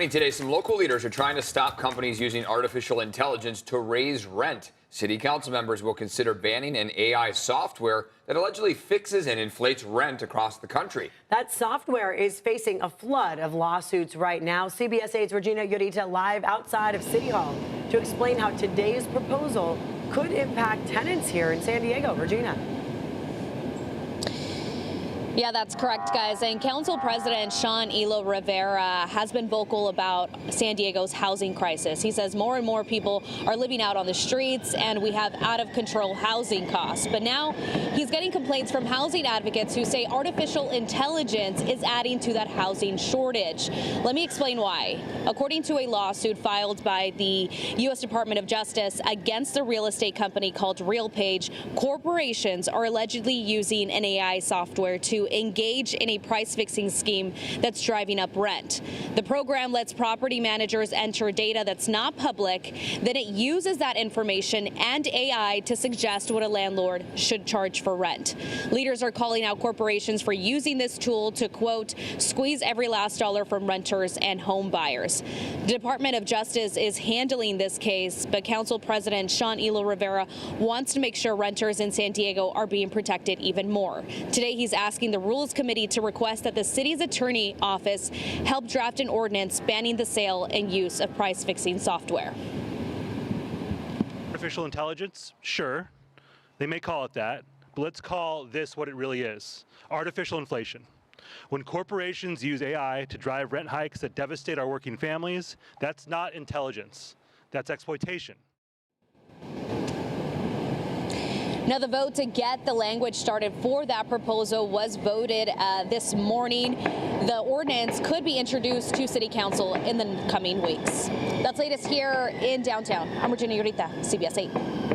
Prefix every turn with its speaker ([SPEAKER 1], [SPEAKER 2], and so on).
[SPEAKER 1] Today, some local leaders are trying to stop companies using artificial intelligence to raise rent. City council members will consider banning an AI software that allegedly fixes and inflates rent across the country.
[SPEAKER 2] That software is facing a flood of lawsuits right now. CBS 8's Regina Yurita live outside of City Hall to explain how today's proposal could impact tenants here in San Diego. Regina.
[SPEAKER 3] Yeah, that's correct, guys. And Council President Elo-Rivera has been vocal about San Diego's housing crisis. He says more and more people are living out on the streets and we have out of control housing costs. But now he's getting complaints from housing advocates who say artificial intelligence is adding to that housing shortage. Let me explain why. According to a lawsuit filed by the U.S. Department of Justice against the real estate company called RealPage, corporations are allegedly using an AI software to engage in a price-fixing scheme that's driving up rent. The program lets property managers enter data that's not public, then it uses that information and AI to suggest what a landlord should charge for rent. Leaders are calling out corporations for using this tool to, quote, squeeze every last dollar from renters and home buyers. The Department of Justice is handling this case, but Council President Elo-Rivera wants to make sure renters in San Diego are being protected even more. Today, he's asking the Rules Committee to request that the city's attorney office help draft an ordinance banning the sale and use of price-fixing software.
[SPEAKER 4] Artificial intelligence? Sure. They may call it that, but let's call this what it really is: artificial inflation. When corporations use AI to drive rent hikes that devastate our working families, that's not intelligence. That's exploitation.
[SPEAKER 3] Now, the vote to get the language started for that proposal was voted this morning. The ordinance could be introduced to City Council in the coming weeks. That's latest here in downtown. I'm Regina Yurita, CBS 8.